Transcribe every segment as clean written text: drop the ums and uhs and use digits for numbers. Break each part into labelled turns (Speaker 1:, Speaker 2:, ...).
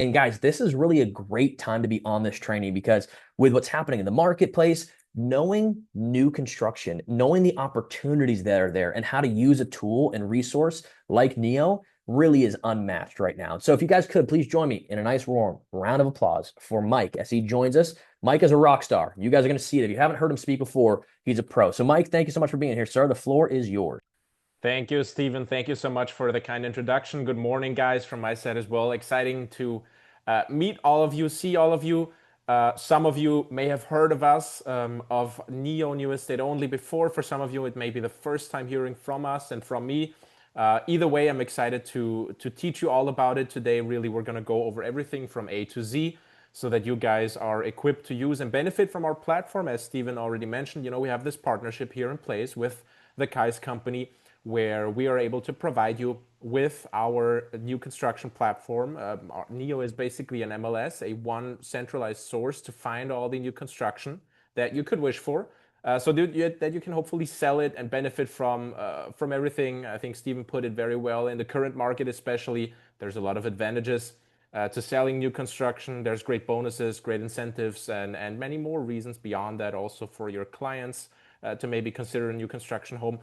Speaker 1: And guys, this is really a great time to be on this training because with what's happening in the marketplace, knowing new construction, knowing the opportunities that are there and how to use a tool and resource like Neo really is unmatched right now. So if you guys could please join me in a nice warm round of applause for Mike as he joins us. Mike is a rock star. You guys are going to see it. If you haven't heard him speak before, he's a pro. So Mike, thank you so much for being here, sir. The floor is yours.
Speaker 2: Thank you, Stephen. Thank you so much for the kind introduction. Good morning, guys, from my side as well. Exciting to meet all of you, see all of you. Some of you may have heard of us, of Neo New Estate Only before. For some of you, it may be the first time hearing from us and from me. Either way, I'm excited to teach you all about it today. Really, we're going to go over everything from A to Z so that you guys are equipped to use and benefit from our platform. As Stephen already mentioned, we have this partnership here in place with the Kais company where we are able to provide you with our new construction platform. Neo is basically an MLS, a one centralized source to find all the new construction that you could wish for. So that you can hopefully sell it and benefit from everything. I think Stephen put it very well. In the current market, especially, there's a lot of advantages to selling new construction. There's great bonuses, great incentives, and many more reasons beyond that also for your clients to maybe consider a new construction home.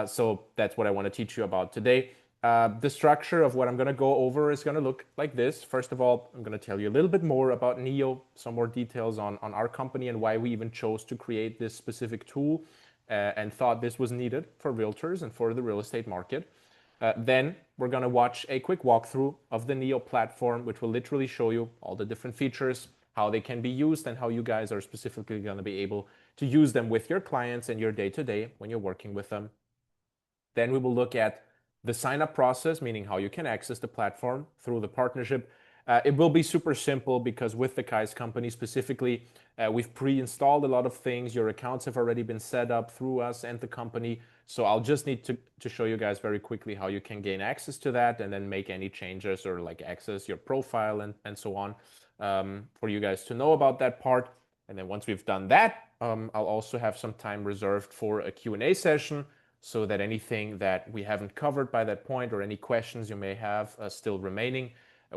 Speaker 2: So that's what I want to teach you about today. The structure of what I'm going to go over is going to look like this. First of all, I'm going to tell you a little bit more about Neo, some more details on our company and why we even chose to create this specific tool and thought this was needed for realtors and for the real estate market. Then we're going to watch a quick walkthrough of the Neo platform, which will literally show you all the different features, how they can be used, and how you guys are specifically going to be able to use them with your clients and your day-to-day when you're working with them. Then we will look at the sign up process, meaning how you can access the platform through the partnership. It will be super simple because with the Kais company specifically, we've pre-installed a lot of things. Your accounts have already been set up through us and the company. So I'll just need to show you guys very quickly how you can gain access to that and then make any changes or like access your profile and so on for you guys to know about that part. And then once we've done that, I'll also have some time reserved for a Q&A session so that anything that we haven't covered by that point or any questions you may have still remaining,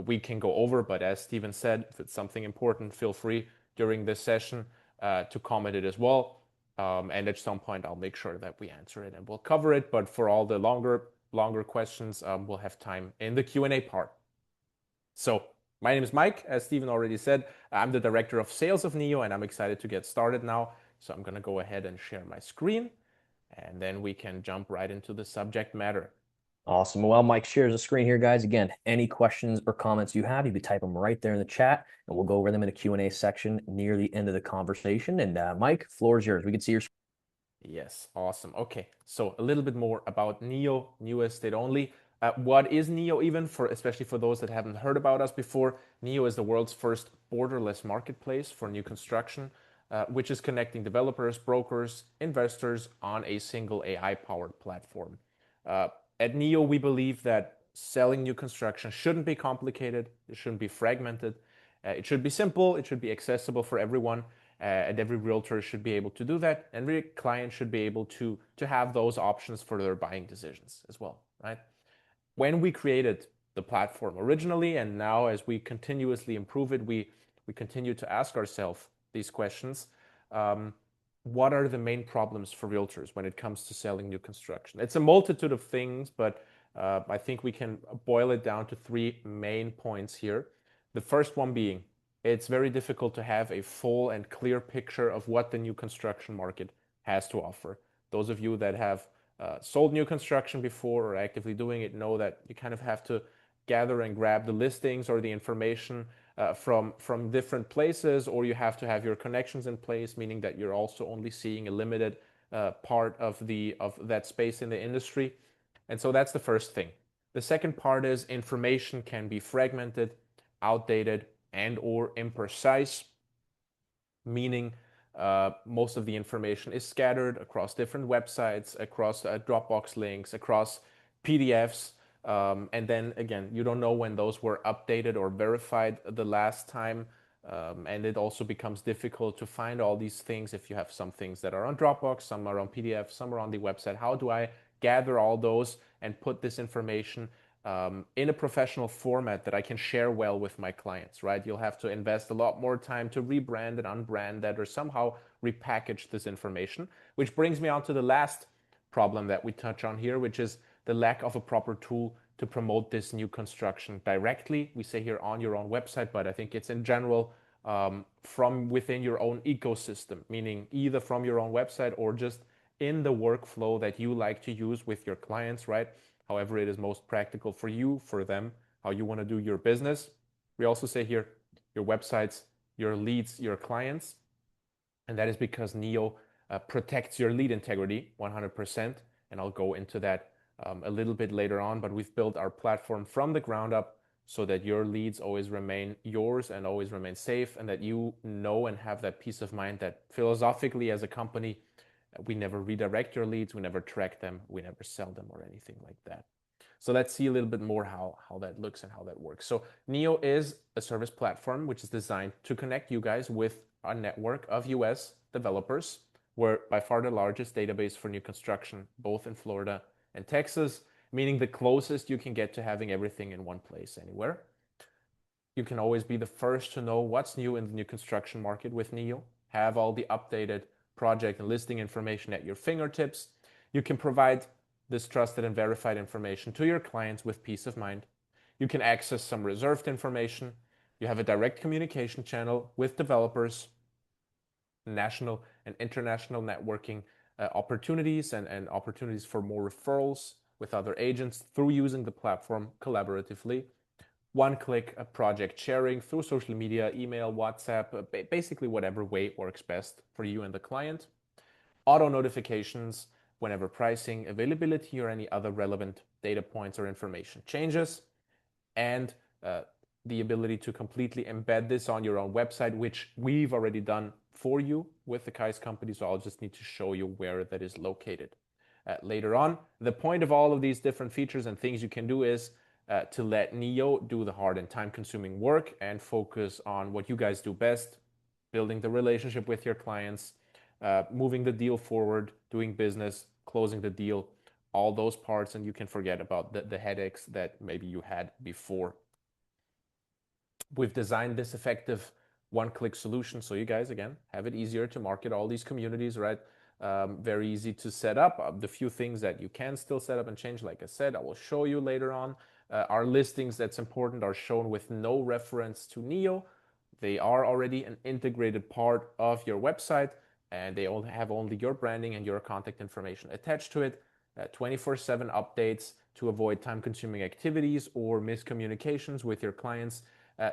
Speaker 2: we can go over. But as Stephen said, if it's something important, feel free during this session to comment it as well. And at some point, I'll make sure that we answer it and we'll cover it. But for all the longer questions, we'll have time in the Q&A part. So my name is Mike. As Stephen already said, I'm the director of sales of Neo, and I'm excited to get started now. So I'm going to go ahead and share my screen, and then we can jump right into the subject matter.
Speaker 1: Awesome. Well, Mike shares the screen here, guys. Again, any questions or comments you have, you can type them right there in the chat, and we'll go over them in the Q&A section near the end of the conversation. And Mike, floor is yours. We can see your screen.
Speaker 2: Yes, awesome. Okay, so a little bit more about Neo, New Estate Only. What is Neo even for, especially for those that haven't heard about us before? Neo is the world's first borderless marketplace for new construction, which is connecting developers, brokers, investors on a single AI-powered platform. At Neo, we believe that selling new construction shouldn't be complicated. It shouldn't be fragmented. It should be simple. It should be accessible for everyone. And every realtor should be able to do that. And every client should be able to have those options for their buying decisions as well, right? When we created the platform originally, and now as we continuously improve it, we continue to ask ourselves these questions. What are the main problems for realtors when it comes to selling new construction? It's a multitude of things, but I think we can boil it down to three main points here. The first one being, it's very difficult to have a full and clear picture of what the new construction market has to offer. Those of you that have sold new construction before or actively doing it know that you kind of have to gather and grab the listings or the information from different places, or you have to have your connections in place, meaning that you're also only seeing a limited part of that space in the industry. And so that's the first thing. The second part is information can be fragmented, outdated, and or imprecise, meaning most of the information is scattered across different websites, across Dropbox links, across PDFs. And then again, you don't know when those were updated or verified the last time. And it also becomes difficult to find all these things if you have some things that are on Dropbox, some are on PDF, some are on the website. How do I gather all those and put this information in a professional format that I can share well with my clients, right? You'll have to invest a lot more time to rebrand and unbrand that or somehow repackage this information, which brings me on to the last problem that we touch on here, which is the lack of a proper tool to promote this new construction directly. We say here on your own website, but I think it's in general from within your own ecosystem, meaning either from your own website or just in the workflow that you like to use with your clients, right? However it is most practical for you, for them, how you want to do your business. We also say here your websites, your leads, your clients. And that is because Neo protects your lead integrity 100%. And I'll go into that a little bit later on. But we've built our platform from the ground up so that your leads always remain yours and always remain safe, and that you know and have that peace of mind that philosophically as a company, we never redirect your leads, we never track them, we never sell them or anything like that. So let's see a little bit more how that looks and how that works. So Neo is a service platform which is designed to connect you guys with a network of US developers. We're by far the largest database for new construction, both in Florida and Texas, meaning the closest you can get to having everything in one place anywhere. You can always be the first to know what's new in the new construction market with Neo, have all the updated project and listing information at your fingertips. You can provide this trusted and verified information to your clients with peace of mind. You can access some reserved information. You have a direct communication channel with developers, national and international networking opportunities and opportunities for more referrals with other agents through using the platform collaboratively. One-click project sharing through social media, email, WhatsApp, basically whatever way works best for you and the client. Auto notifications whenever pricing, availability, or any other relevant data points or information changes, and the ability to completely embed this on your own website, which we've already done for you with the Kais company. So I'll just need to show you where that is located later on. The point of all of these different features and things you can do is to let Neo do the hard and time-consuming work and focus on what you guys do best, building the relationship with your clients, moving the deal forward, doing business, closing the deal, all those parts, and you can forget about the headaches that maybe you had before. We've designed this effective one-click solution so you guys, again, have it easier to market all these communities, right? Very easy to set up. The few things that you can still set up and change, like I said, I will show you later on. Our listings, that's important, are shown with no reference to Neo. They are already an integrated part of your website, and they all have only your branding and your contact information attached to it. 24/7 updates to avoid time-consuming activities or miscommunications with your clients.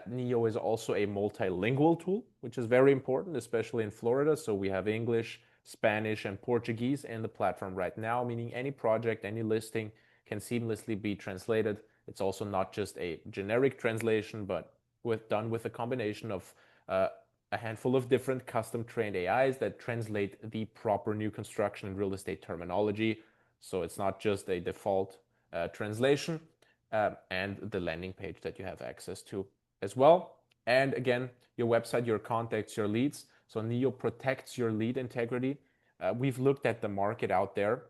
Speaker 2: Neo is also a multilingual tool, which is very important, especially in Florida. So we have English, Spanish, and Portuguese in the platform right now, meaning any project, any listing can seamlessly be translated. It's also not just a generic translation, but done with a combination of a handful of different custom trained AIs that translate the proper new construction and real estate terminology. So it's not just a default translation, and the landing page that you have access to as well. And again, your website, your contacts, your leads. So Neo protects your lead integrity. We've looked at the market out there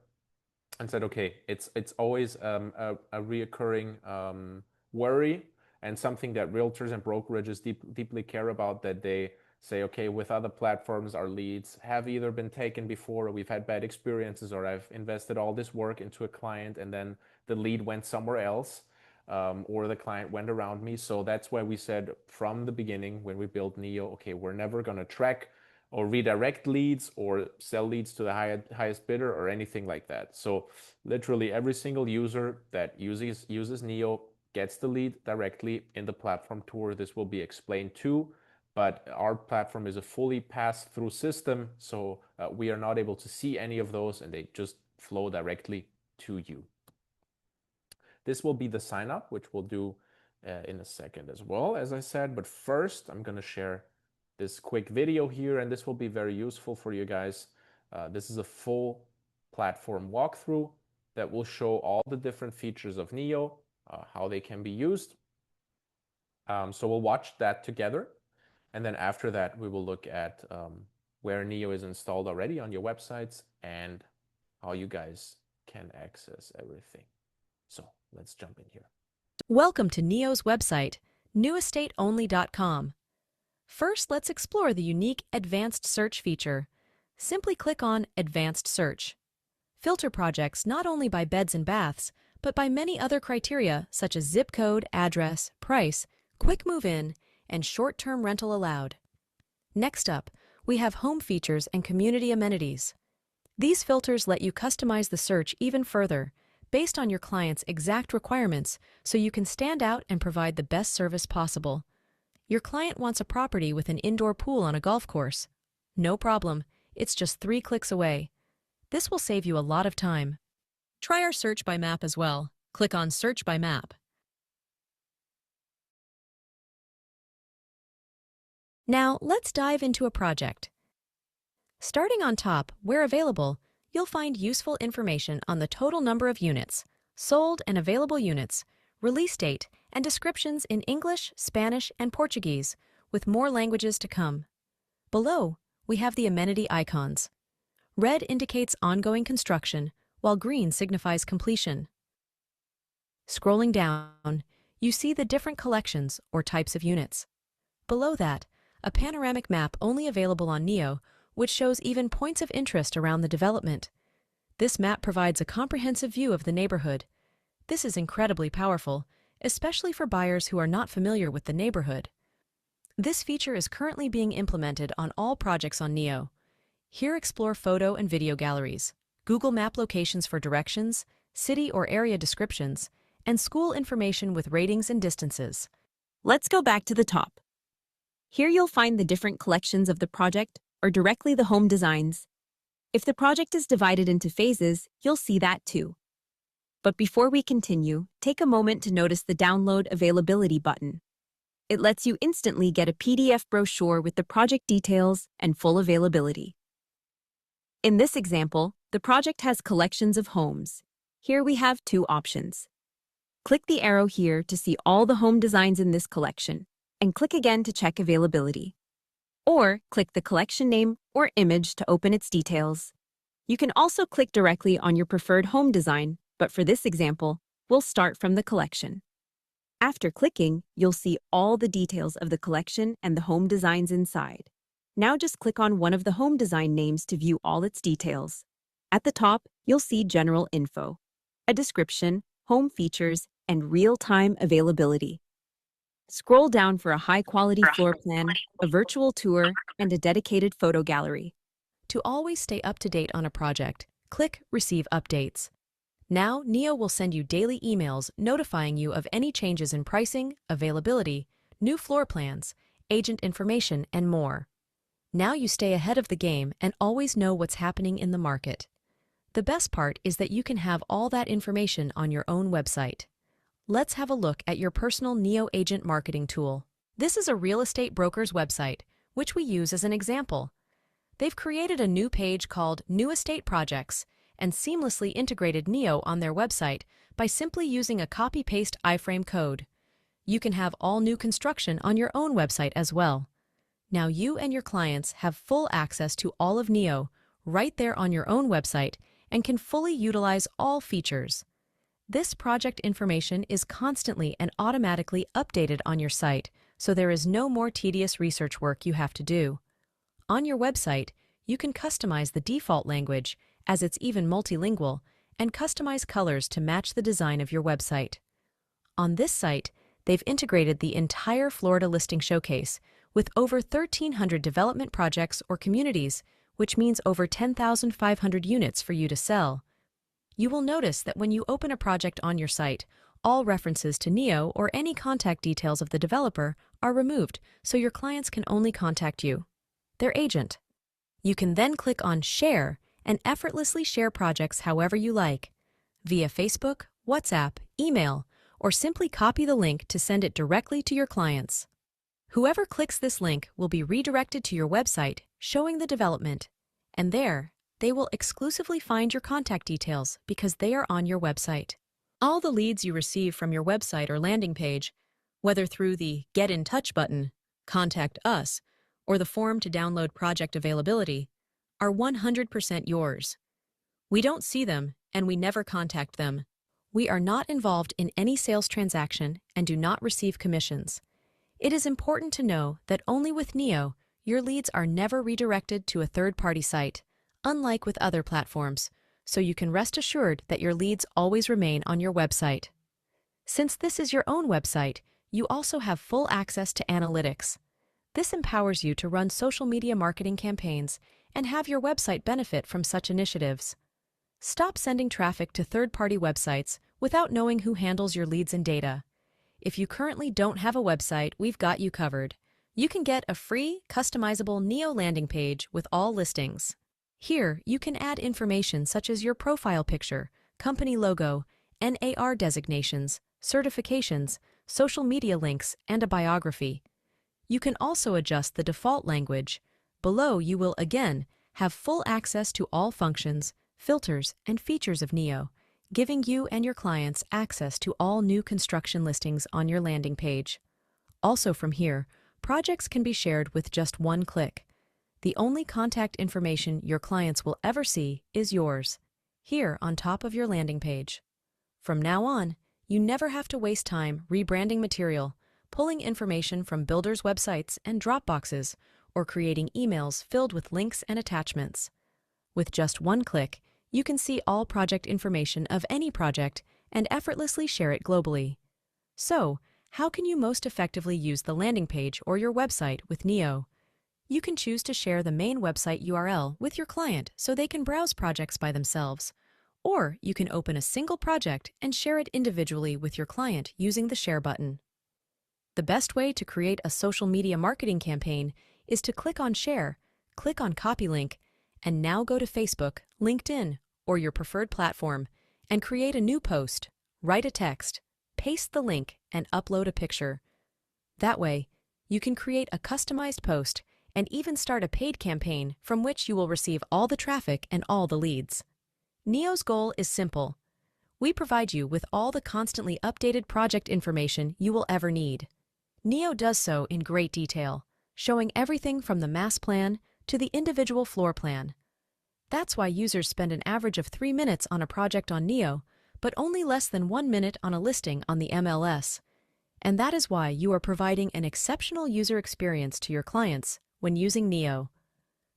Speaker 2: and said, okay, it's always a reoccurring worry and something that realtors and brokerages deeply care about, that they say, okay, with other platforms, our leads have either been taken before, or we've had bad experiences, or I've invested all this work into a client and then the lead went somewhere else, or the client went around me. So that's why we said from the beginning when we built Neo, okay, we're never going to track or redirect leads or sell leads to the highest bidder or anything like that. So literally every single user that uses Neo gets the lead directly in the platform tour. This will be explained too, but our platform is a fully pass-through system, so we are not able to see any of those, and they just flow directly to you. This will be the sign up, which we'll do in a second as well, as I said. But first, I'm going to share this quick video here, and this will be very useful for you guys. This is a full platform walkthrough that will show all the different features of Neo, how they can be used. So we'll watch that together. And then after that, we will look at where Neo is installed already on your websites and how you guys can access everything. So let's jump in here.
Speaker 3: Welcome to NEO's website, newestateonly.com. First, let's explore the unique Advanced Search feature. Simply click on Advanced Search. Filter projects not only by beds and baths, but by many other criteria such as zip code, address, price, quick move-in, and short-term rental allowed. Next up, we have home features and community amenities. These filters let you customize the search even further, based on your client's exact requirements, so you can stand out and provide the best service possible. Your client wants a property with an indoor pool on a golf course. No problem, it's just 3 clicks away. This will save you a lot of time. Try our search by map as well. Click on Search by Map. Now, let's dive into a project. Starting on top, where available, you'll find useful information on the total number of units, sold and available units, release date, and descriptions in English, Spanish, and Portuguese, with more languages to come. Below, we have the amenity icons. Red indicates ongoing construction, while green signifies completion. Scrolling down, you see the different collections or types of units. Below that, a panoramic map only available on NEO, which shows even points of interest around the development. This map provides a comprehensive view of the neighborhood. This is incredibly powerful, especially for buyers who are not familiar with the neighborhood. This feature is currently being implemented on all projects on NEO. Here explore photo and video galleries, Google Map locations for directions, city or area descriptions, and school information with ratings and distances.
Speaker 4: Let's go back to the top. Here you'll find the different collections of the project or directly the home designs. If the project is divided into phases, you'll see that too. But before we continue, take a moment to notice the Download Availability button. It lets you instantly get a PDF brochure with the project details and full availability. In this example, the project has collections of homes. Here we have 2 options. Click the arrow here to see all the home designs in this collection, and click again to check availability. Or click the collection name or image to open its details. You can also click directly on your preferred home design, but for this example, we'll start from the collection. After clicking, you'll see all the details of the collection and the home designs inside. Now just click on one of the home design names to view all its details. At the top, you'll see general info, a description, home features, and real-time availability. Scroll down for a high-quality floor plan, a virtual tour, and a dedicated photo gallery.
Speaker 3: To always stay up to date on a project, click Receive Updates. Now, NEO will send you daily emails notifying you of any changes in pricing, availability, new floor plans, agent information, and more. Now you stay ahead of the game and always know what's happening in the market. The best part is that you can have all that information on your own website. Let's have a look at your personal NEO Agent marketing tool. This is a real estate broker's website, which we use as an example. They've created a new page called New Estate Projects and seamlessly integrated NEO on their website by simply using a copy-paste iframe code. You can have all new construction on your own website as well. Now you and your clients have full access to all of NEO right there on your own website and can fully utilize all features. This project information is constantly and automatically updated on your site, so there is no more tedious research work you have to do. On your website, you can customize the default language, as it's even multilingual, and customize colors to match the design of your website. On this site, they've integrated the entire Florida listing showcase with over 1,300 development projects or communities, which means over 10,500 units for you to sell. You will notice that when you open a project on your site, all references to NEO or any contact details of the developer are removed, so your clients can only contact you, their agent. You can then click on Share and effortlessly share projects however you like, via Facebook, WhatsApp, email, or simply copy the link to send it directly to your clients. Whoever clicks this link will be redirected to your website showing the development, and there, they will exclusively find your contact details because they are on your website. All the leads you receive from your website or landing page, whether through the Get in Touch button, Contact Us, or the form to download project availability, are 100% yours. We don't see them, and we never contact them. We are not involved in any sales transaction and do not receive commissions. It is important to know that only with Neo, your leads are never redirected to a third-party site, unlike with other platforms, so you can rest assured that your leads always remain on your website. Since this is your own website, you also have full access to analytics. This empowers you to run social media marketing campaigns and have your website benefit from such initiatives. Stop sending traffic to third-party websites without knowing who handles your leads and data. If you currently don't have a website, we've got you covered. You can get a free, customizable Neo landing page with all listings. Here, you can add information such as your profile picture, company logo, NAR designations, certifications, social media links, and a biography. You can also adjust the default language. Below, you will again have full access to all functions, filters, and features of Neo, giving you and your clients access to all new construction listings on your landing page. Also from here, projects can be shared with just one click. The only contact information your clients will ever see is yours, here on top of your landing page. From now on, you never have to waste time rebranding material, pulling information from builders' websites and Dropboxes, or creating emails filled with links and attachments. With just one click, you can see all project information of any project and effortlessly share it globally. So, how can you most effectively use the landing page or your website with Neo? You can choose to share the main website URL with your client so they can browse projects by themselves. Or you can open a single project and share it individually with your client using the Share button. The best way to create a social media marketing campaign is to click on Share, click on Copy Link, and now go to Facebook, LinkedIn, or your preferred platform, and create a new post, write a text, paste the link, and upload a picture. That way, you can create a customized post and even start a paid campaign from which you will receive all the traffic and all the leads. Neo's goal is simple. We provide you with all the constantly updated project information you will ever need. Neo does so in great detail, showing everything from the mass plan to the individual floor plan. That's why users spend an average of 3 minutes on a project on Neo, but only less than 1 minute on a listing on the MLS. And that is why you are providing an exceptional user experience to your clients when using Neo.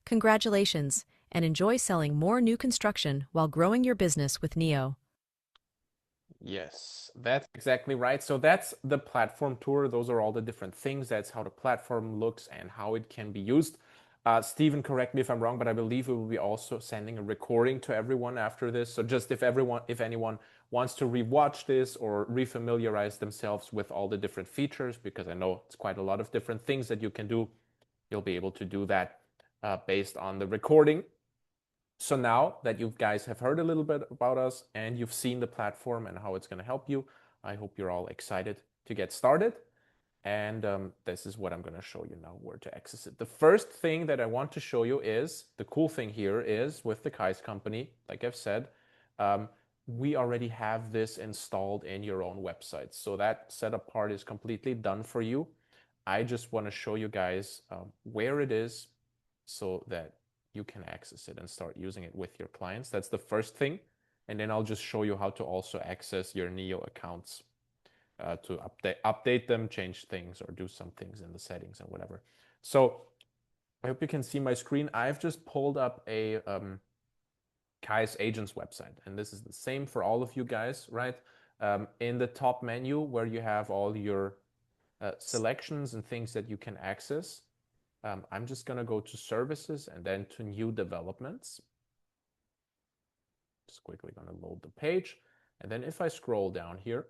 Speaker 3: Congratulations, and enjoy selling more new construction while growing your business with Neo.
Speaker 2: Yes, that's exactly right. So that's the platform tour. Those are all the different things. That's how the platform looks and how it can be used. Stephen, correct me if I'm wrong, but I believe we will be also sending a recording to everyone after this. So just if anyone wants to rewatch this or refamiliarize themselves with all the different features, because I know it's quite a lot of different things that you can do, you'll be able to do that based on the recording. So now that you guys have heard a little bit about us and you've seen the platform and how it's going to help you, I hope you're all excited to get started. And this is what I'm going to show you now, where to access it. The first thing that I want to show you is, the cool thing here is with the Kais company, like I've said, we already have this installed in your own website. So that setup part is completely done for you. I just want to show you guys where it is so that you can access it and start using it with your clients. That's the first thing. And then I'll just show you how to also access your Neo accounts to update them, change things, or do some things in the settings and whatever. So I hope you can see my screen. I've just pulled up a Kais Agents website, and this is the same for all of you guys, right? In the top menu where you have all your selections and things that you can access, I'm just going to go to services and then to new developments. Just quickly going to load the page. And then if I scroll down here,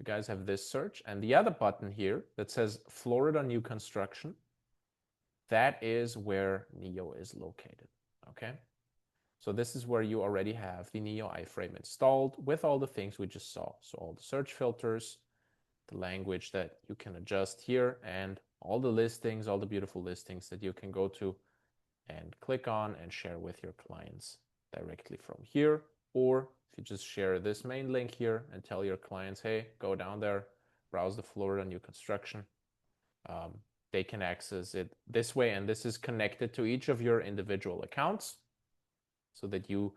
Speaker 2: you guys have this search and the other button here that says Florida New Construction. That is where Neo is located. Okay. So this is where you already have the Neo iframe installed with all the things we just saw. So all the search filters, the language that you can adjust here, and all the listings, all the beautiful listings that you can go to and click on and share with your clients directly from here. Or if you just share this main link here and tell your clients, hey, go down there, browse the Florida New Construction, they can access it this way. And this is connected to each of your individual accounts so that you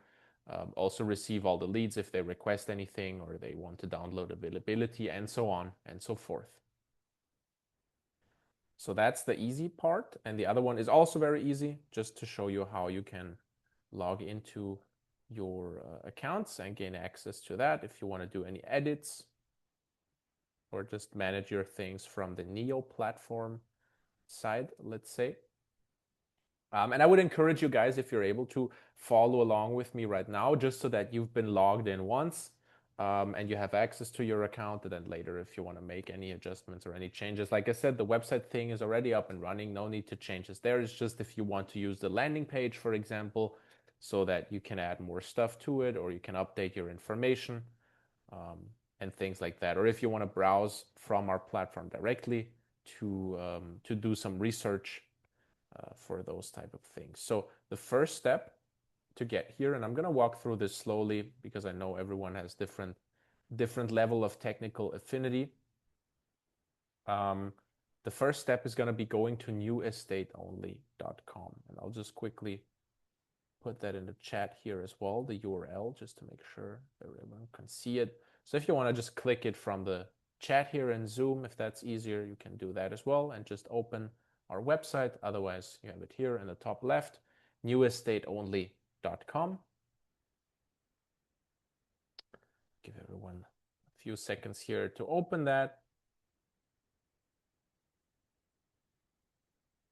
Speaker 2: Also receive all the leads if they request anything or they want to download availability, and so on and so forth. So that's the easy part. And the other one is also very easy, just to show you how you can log into your accounts and gain access to that if you want to do any edits or just manage your things from the Neo platform side, let's say. And I would encourage you guys, if you're able to, follow along with me right now, just so that you've been logged in once and you have access to your account. And then later, if you want to make any adjustments or any changes, like I said, the website thing is already up and running. No need to change this there. It's just if you want to use the landing page, for example, so that you can add more stuff to it, or you can update your information and things like that. Or if you want to browse from our platform directly to do some research for those type of things. So the first step to get here, and I'm going to walk through this slowly because I know everyone has different level of technical affinity. The first step is going to be going to newestateonly.com, and I'll just quickly put that in the chat here as well, the URL, just to make sure everyone can see it. So if you want to just click it from the chat here in Zoom, if that's easier, you can do that as well and just open our website. Otherwise, you have it here in the top left, newestateonly.com. Give everyone a few seconds here to open that.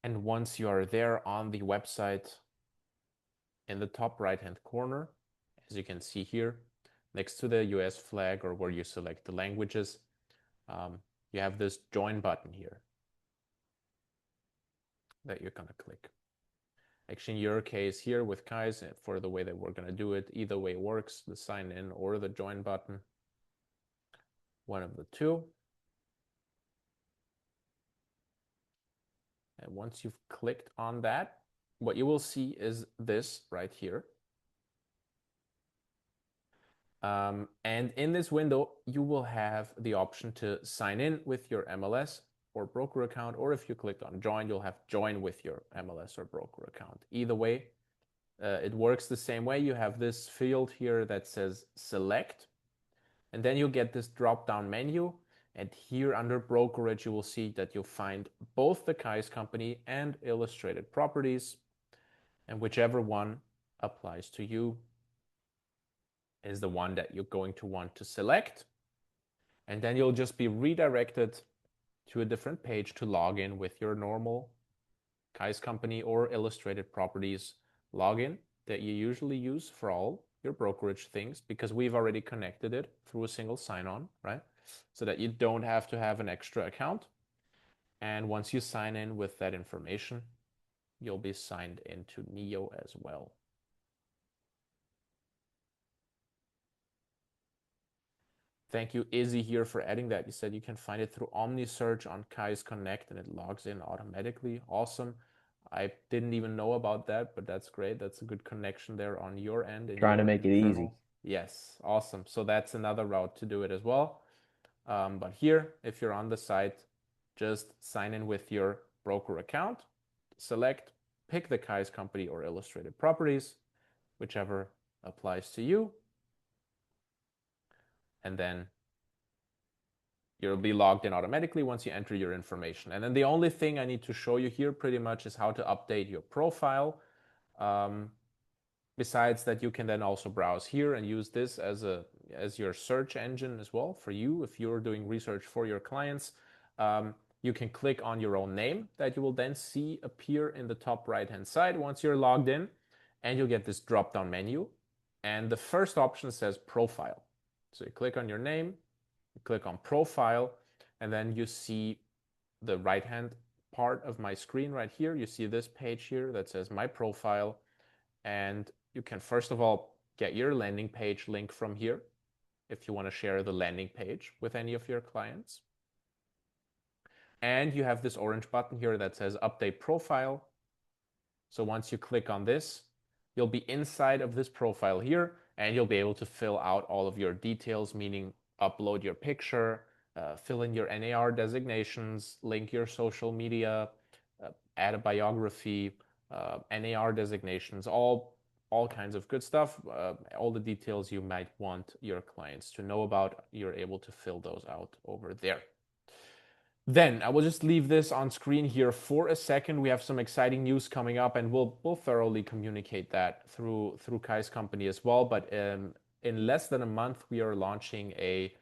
Speaker 2: And once you are there on the website, in the top right-hand corner, as you can see here, next to the US flag or where you select the languages, you have this join button here that you're going to click. Actually, in your case here with Kai's, for the way that we're going to do it, either way works, the sign in or the join button, one of the two. And once you've clicked on that, what you will see is this right here. And in this window, you will have the option to sign in with your MLS or broker account, or if you clicked on join, you'll have join with your MLS or broker account. Either way, it works the same way. You have this field here that says select, and then you'll get this drop-down menu. And here under brokerage, you will see that you'll find both the Kai's company and illustrated properties, and whichever one applies to you is the one that you're going to want to select. And then you'll just be redirected to a different page to log in with your normal Kai's company or illustrated properties login that you usually use for all your brokerage things, because we've already connected it through a single sign-on, right? So that you don't have to have an extra account. And once you sign in with that information, you'll be signed into Neo as well. Thank you, Izzy, here for adding that. You said you can find it through OmniSearch on Kai's Connect and it logs in automatically. Awesome. I didn't even know about that, but that's great. That's a good connection there on your end.
Speaker 1: Trying to make it easy.
Speaker 2: Yes, awesome. So that's another route to do it as well. But here, if you're on the site, just sign in with your broker account, select, pick the Kai's company or illustrated properties, whichever applies to you. And then you'll be logged in automatically once you enter your information. And then the only thing I need to show you here pretty much is how to update your profile. Besides that, you can then also browse here and use this as your search engine as well for you. If you're doing research for your clients, you can click on your own name that you will then see appear in the top right-hand side once you're logged in, and you'll get this drop-down menu. And the first option says profile. So you click on your name, you click on profile, and then you see the right-hand part of my screen right here. You see this page here that says my profile, and you can first of all get your landing page link from here if you want to share the landing page with any of your clients. And you have this orange button here that says update profile. So once you click on this, you'll be inside of this profile here, and you'll be able to fill out all of your details, meaning upload your picture, fill in your NAR designations, link your social media, add a biography, NAR designations, all all kinds of good stuff. All the details you might want your clients to know about, you're able to fill those out over there. Then I will just leave this on screen here for a second. We have some exciting news coming up, and we'll thoroughly communicate that through Kai's company as well. But in less than a month, we are launching a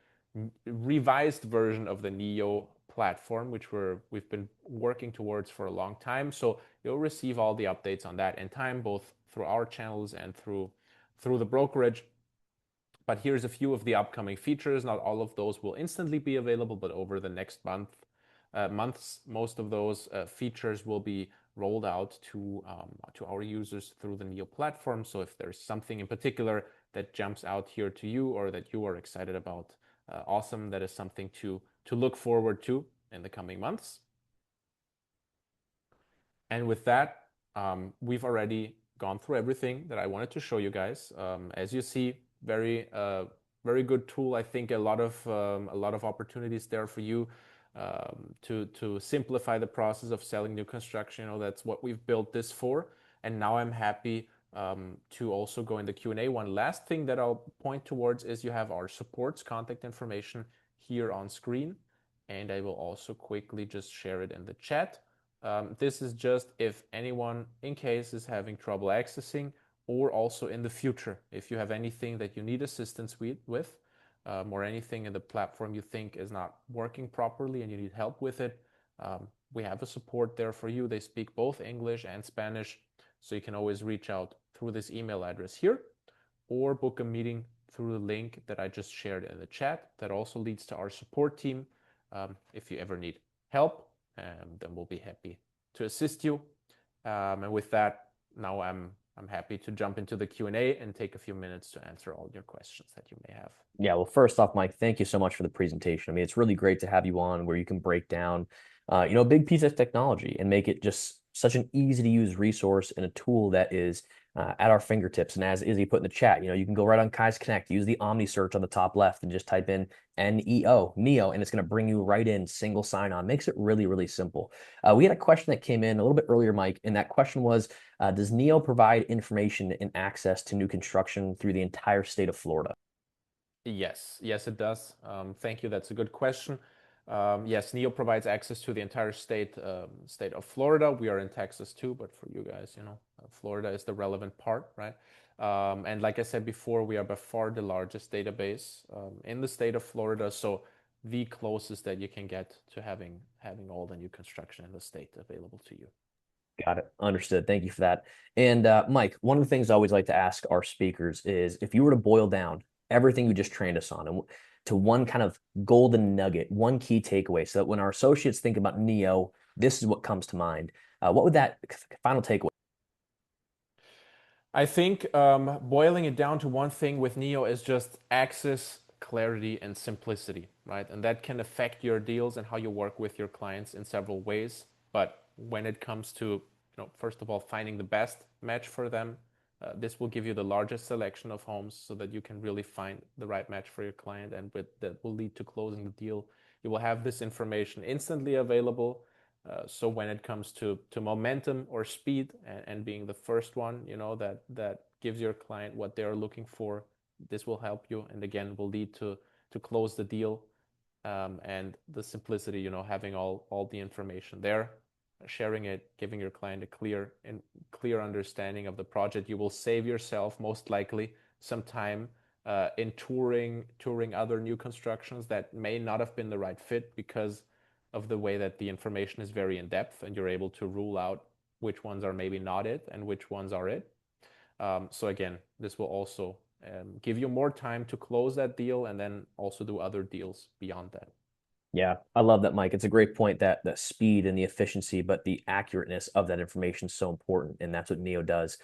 Speaker 2: revised version of the Neo platform, which we've been working towards for a long time. So you'll receive all the updates on that in time, both through our channels and through the brokerage. But here's a few of the upcoming features. Not all of those will instantly be available, but over the next months, most of those features will be rolled out to our users through the Neo platform. So if there's something in particular that jumps out here to you or that you are excited about, awesome. That is something to look forward to in the coming months. And with that, we've already gone through everything that I wanted to show you guys. As you see, very good tool. I think a lot of opportunities there for you to simplify the process of selling new construction. You know, that's what we've built this for. And now I'm happy to also go in the Q&A. One last thing that I'll point towards is you have our support's contact information here on screen. And I will also quickly just share it in the chat. This is just if anyone in case is having trouble accessing, or also in the future, if you have anything that you need assistance with, or anything in the platform you think is not working properly and you need help with it, we have a support there for you. They speak both English and Spanish, so you can always reach out through this email address here, or book a meeting through the link that I just shared in the chat. That also leads to our support team. If you ever need help, then we'll be happy to assist you. And with that, now I'm happy to jump into the Q&A and take a few minutes to answer all your questions that you may have.
Speaker 1: Yeah, well, first off, Mike, thank you so much for the presentation. I mean, it's really great to have you on where you can break down, a big piece of technology and make it just such an easy to use resource and a tool that is at our fingertips. And as Izzy put in the chat, you can go right on Kai's Connect, use the Omni search on the top left and just type in Neo, and it's going to bring you right in single sign-on. Makes it really, really simple. We had a question that came in a little bit earlier, Mike, and that question was, does Neo provide information and access to new construction through the entire state of Florida?
Speaker 2: Yes, it does. Thank you. That's a good question. Yes, Neo provides access to the entire state of Florida. We are in Texas too, but for you guys, Florida is the relevant part, right? And like I said before, we are by far the largest database in the state of Florida. So the closest that you can get to having all the new construction in the state available to you.
Speaker 1: Got it. Understood. Thank you for that. And Mike, one of the things I always like to ask our speakers is if you were to boil down everything you just trained us on and to one kind of golden nugget, one key takeaway, so that when our associates think about Neo, this is what comes to mind. What would that final takeaway?
Speaker 2: I think boiling it down to one thing with Neo is just access, clarity, and simplicity, right? And that can affect your deals and how you work with your clients in several ways. But when it comes to, first of all, finding the best match for them, this will give you the largest selection of homes so that you can really find the right match for your client, and that will lead to closing the deal. You will have this information instantly available. So when it comes to momentum or speed and being the first one, that gives your client what they're looking for, this will help you. And again, will lead to close the deal. And the simplicity, having all the information there, sharing it, giving your client a clear understanding of the project. You will save yourself most likely some time in touring other new constructions that may not have been the right fit because of the way that the information is very in depth, and you're able to rule out which ones are maybe not it and which ones are it. So again, this will also give you more time to close that deal and then also do other deals beyond that.
Speaker 1: Yeah, I love that, Mike. It's a great point that the speed and the efficiency, but the accurateness of that information is so important. And that's what Neo does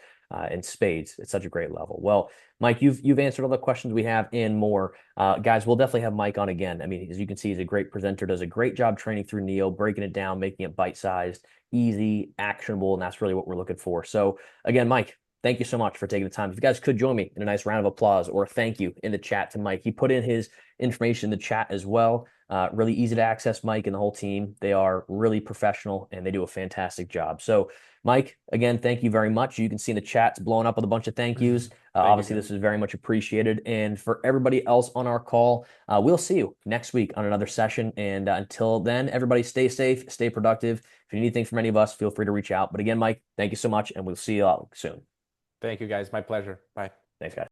Speaker 1: in spades. It's such a great level. Well, Mike, you've answered all the questions we have and more. Guys, we'll definitely have Mike on again. I mean, as you can see, he's a great presenter, does a great job training through Neo, breaking it down, making it bite-sized, easy, actionable, and that's really what we're looking for. So again, Mike, thank you so much for taking the time. If you guys could join me in a nice round of applause or a thank you in the chat to Mike. He put in his information in the chat as well. Really easy to access Mike and the whole team. They are really professional and they do a fantastic job. So Mike, again, thank you very much. You can see in the chat, it's blowing up with a bunch of thank yous. Obviously, this is very much appreciated. And for everybody else on our call, we'll see you next week on another session. And until then, everybody stay safe, stay productive. If you need anything from any of us, feel free to reach out. But again, Mike, thank you so much, and we'll see you all soon.
Speaker 2: Thank you, guys. My pleasure. Bye.
Speaker 1: Thanks, guys.